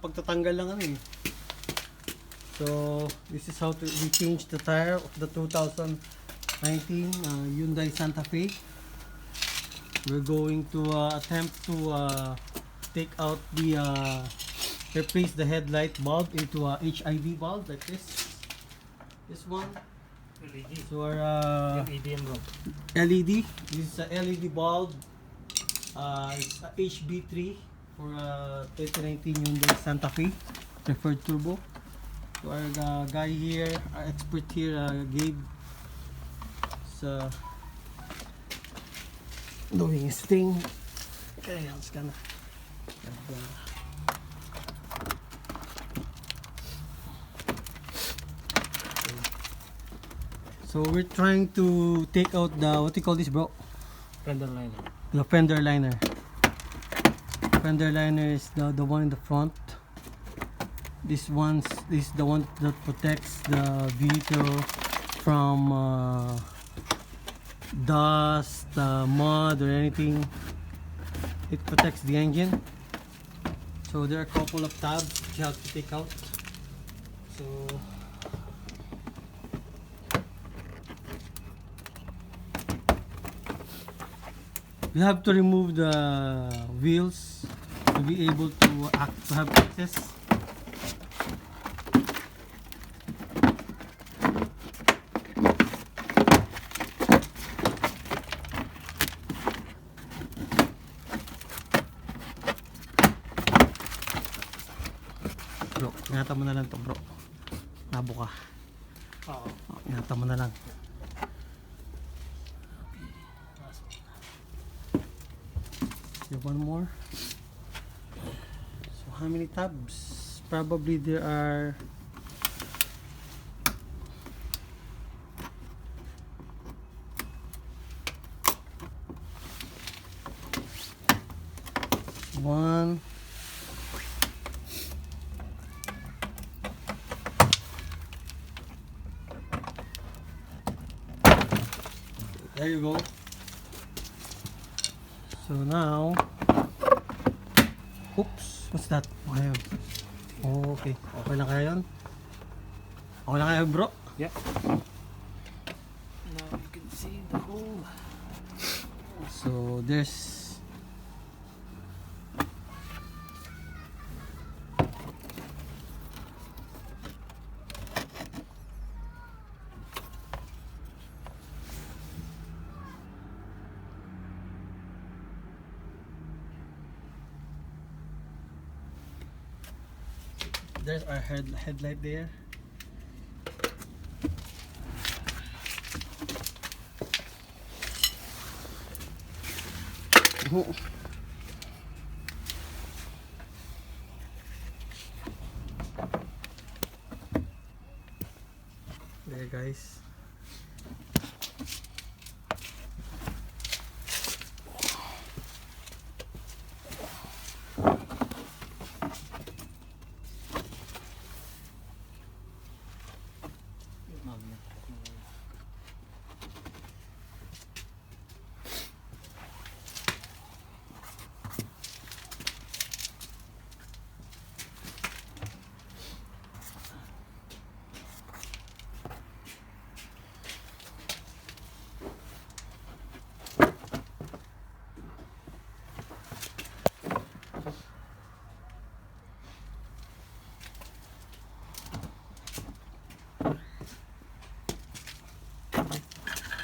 pagtatanggal lang ano eh. So this is how we change the tire of the 2019 Hyundai Santa Fe. We're going to attempt to take out the replace the headlight bulb into a HID bulb like this one. LED. So our LED and LED. This is a LED bulb. It's a HB3 for 2019 Hyundai Santa Fe Preffered Turbo. So our guy here, our expert here, Gabe, is doing his thing. Okay, I'm just gonna. So we're trying to take out the, what do you call this, bro? fender liner. The fender liner. Fender liner is the one in the front. This is the one that protects the vehicle from dust, mud, or anything. It protects the engine. So there are a couple of tabs that you have to take out. So you have to remove the wheels to be able to have access. Bro, ingatan mo na lang to, bro. Nabo ka. Oo. Ingatan mo na lang. One more. So how many tabs? Probably there are one, there you go. So now, oops, what's that? Okay. Oh, okay. Okay lang kaya yun? Okay lang kaya, bro? Yeah. Now you can see the hole. So there's our headlight there. Oh. There, guys.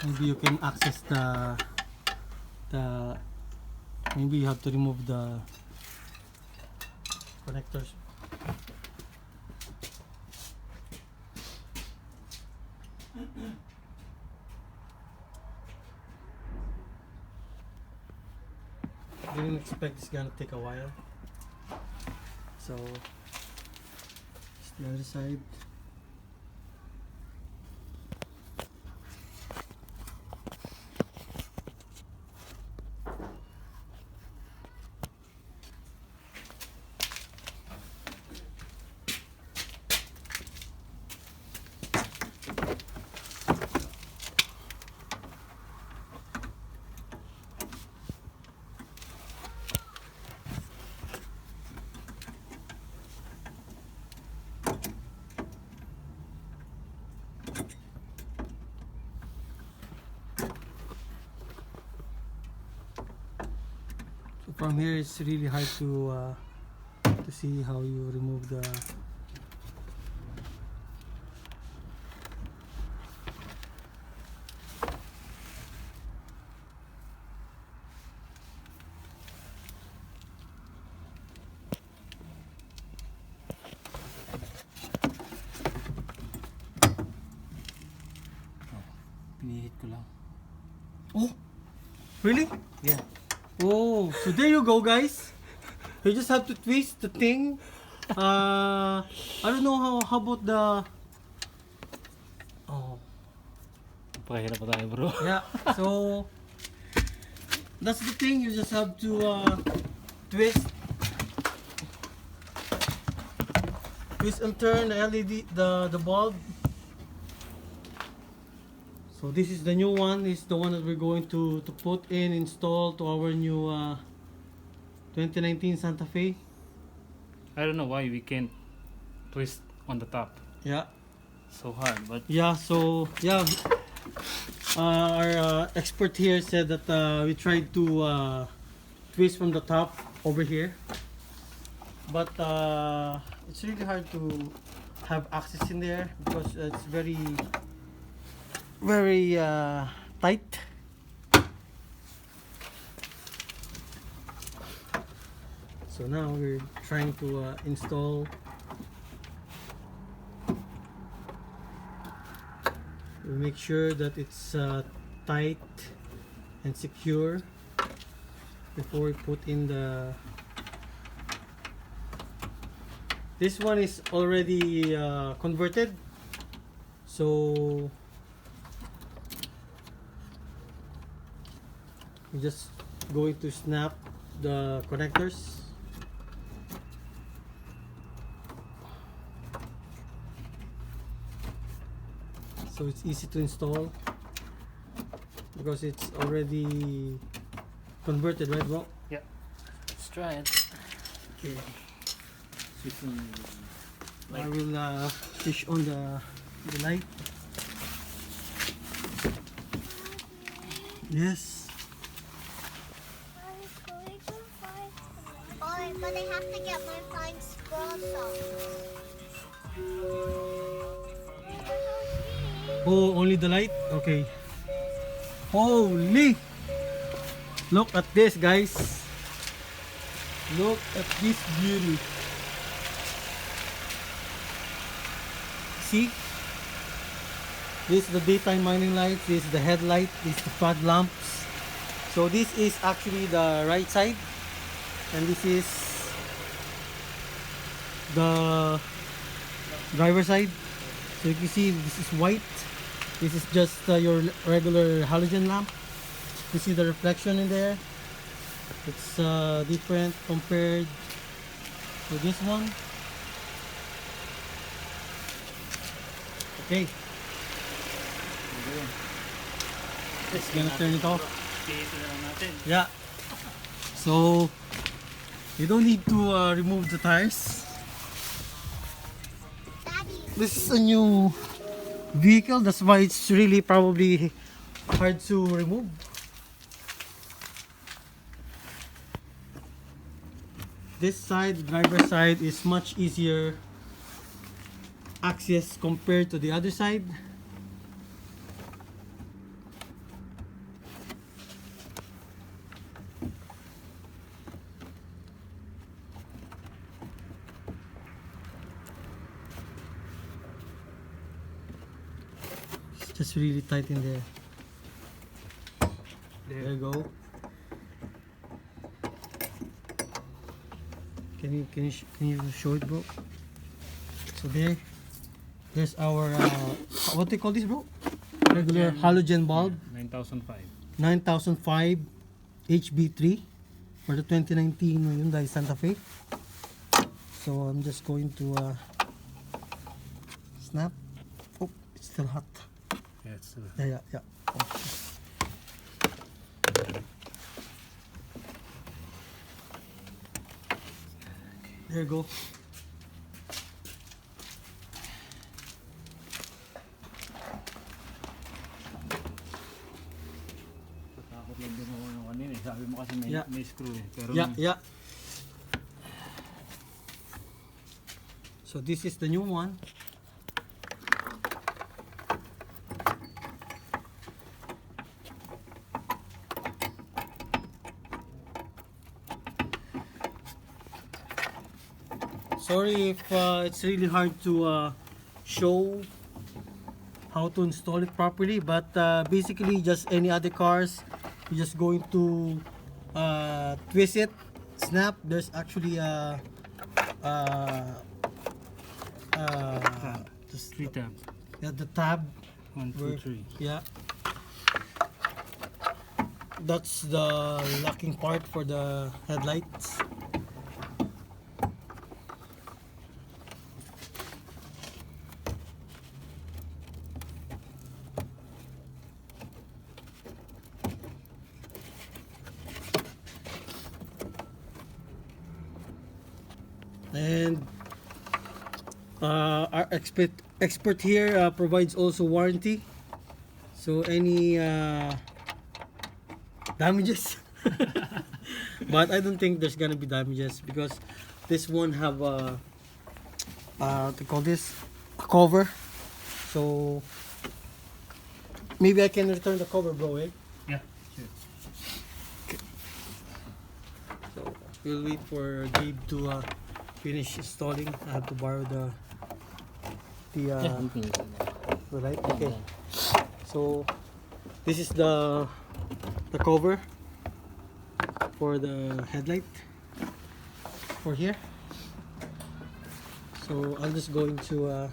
Maybe you can access the maybe you have to remove the connectors. Didn't expect it's gonna take a while. So it's the other side. from here it's really hard to see how you remove the Pinihit ko lang. Oh, really? Yeah. Oh, so there you go, guys. You just have to twist the thing. I don't know how about the. Oh, Pakahirap pa tayo, bro. yeah. So that's the thing. You just have to twist, twist and turn the LED, the bulb. So this is the new one. This is the one that we're going to put in, install to our new 2019 Santa Fe. I don't know why we can't twist on the top. Yeah. So hard, but Yeah, so yeah, our expert here said that we tried to twist from the top over here, but it's really hard to have access in there because it's very tight. So now we're trying to install. We make sure that it's tight and secure before we put in the. This one is already converted, so we're just going to snap the connectors. So it's easy to install because it's already converted, right, bro? yeah. Let's try it. Okay. Switching I light. will switch on the light. Yes. Oh, but I have to get my flying squirrel socks. Oh, only the light? Okay. Holy! Look at this, guys. Look at this beauty. See? This is the daytime mining lights. This is the headlight. This is the fog lamps. So this is actually the right side, and this is the driver side. So you can see this is white. This is just your regular halogen lamp. You see the reflection in there. It's different compared to this one. Okay, it's gonna turn it off. Tihitin na lang natin. Yeah. So you don't need to remove the tires. Daddy, This is a new vehicle, that's why it's really probably hard to remove. This side, the driver side, is much easier access compared to the other side. It's just really tight in there. There you go. Can you show it, bro? So there's our what do you call this, bro? Regular halogen bulb, 9005. 9005 HB3 for the 2019 Hyundai Santa Fe. So I'm just going to snap. Oh, it's still hot. Yeah, it's Yeah. Oh. There you go. Takot lang din ako ng kanina eh. Sabi mo kasi may, Yeah. may screw eh. Pero Yeah, yeah. So this is the new one. Sorry if it's really hard to show how to install it properly, but basically just any other cars, you're just going to twist it, snap. There's actually a just 3 tabs. yeah, the tab. 1, 2, Where- 3. Yeah, that's the locking part for the headlights. And our expert here provides also warranty, so any damages but I don't think there's gonna be damages because this one have what they call this, a cover, so maybe I can return the cover, bro, eh? Yeah, sure. So we'll wait for Gabe to finish installing. I have to borrow the the light. Okay. So this is the cover for the headlight for here. So I'm just going to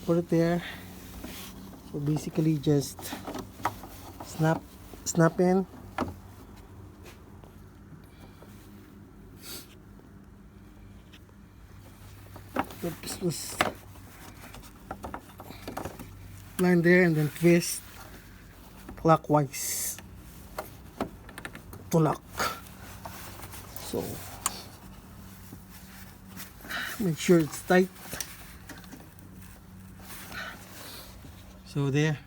put it there. So basically just snap in. Just line there and then twist clockwise to lock. So make sure it's tight. So there.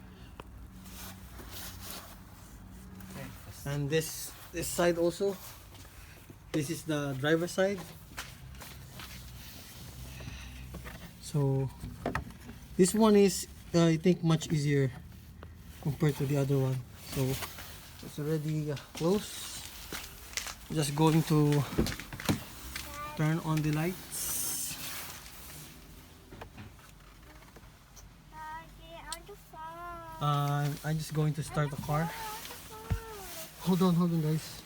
And this side also. This is the driver side. So this one is I think much easier compared to the other one. So it's already close. Just going to turn on the lights. Daddy, on the phone. I'm just going to start the car. Hold on guys.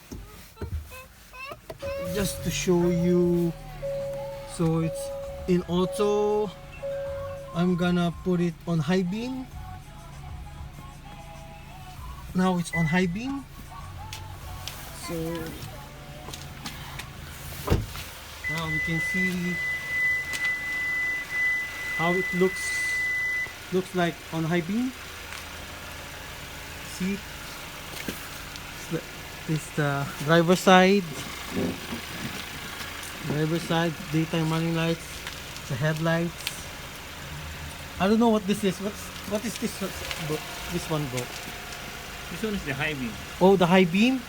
Just to show you. So it's in auto. I'm gonna put it on high beam. Now it's on high beam. So now we can see how it looks like on high beam. See, this is the driver side. Daytime running lights, the headlights. I don't know what this is. What is this? This one, bro. This one is the high beam. Oh, the high beam.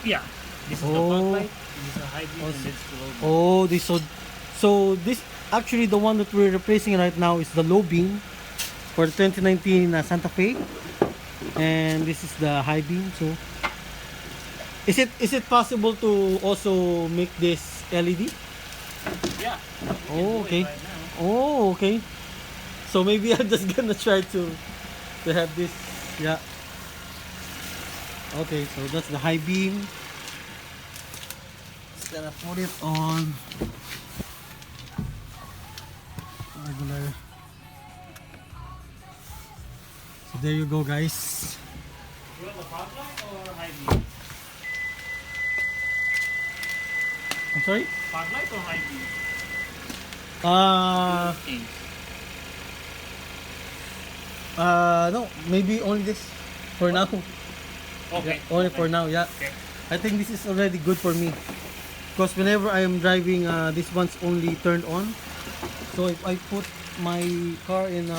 Yeah. This is the Oh. fog light. This is the high beam and this is the low beam. Oh, this so this actually the one that we're replacing right now is the low beam for the 2019 Santa Fe, and this is the high beam. So is it possible to also make this LED? Yeah. Oh, Do it okay. right now. Oh, okay. So maybe I'm just gonna try to have this. Yeah. Okay, so that's the high beam. Just gonna put it on regular. So there you go, guys. You want the fog light or high beam? I'm sorry. Fog light or high beam? Uh, no, maybe only this for now. Okay. Yeah, only for now, yeah. Okay. I think this is already good for me. Because whenever I am driving, this one's only turned on. So if I put my car in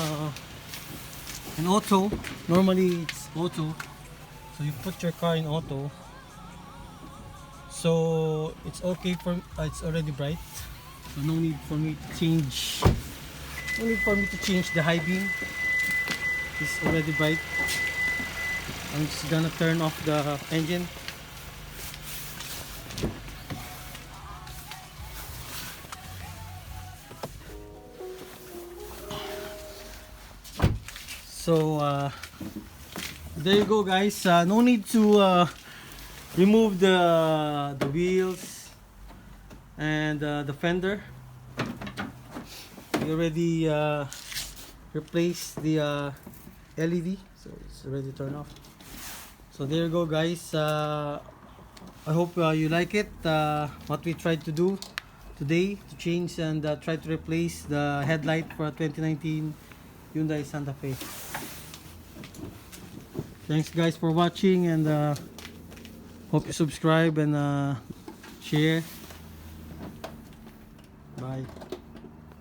in auto. Normally it's auto, so you put your car in auto, so it's okay for it's already bright, so no need for me to change the high beam. It's already bright. I'm just gonna turn off the engine. So there you go, guys. No need to remove the wheels and the fender. We already replaced the LED, so it's already turned off. So there you go, guys. I hope you like it. What we tried to do today to change and try to replace the headlight for a 2019 Hyundai Santa Fe. Thanks, guys, for watching, and hope you subscribe and share. Bye.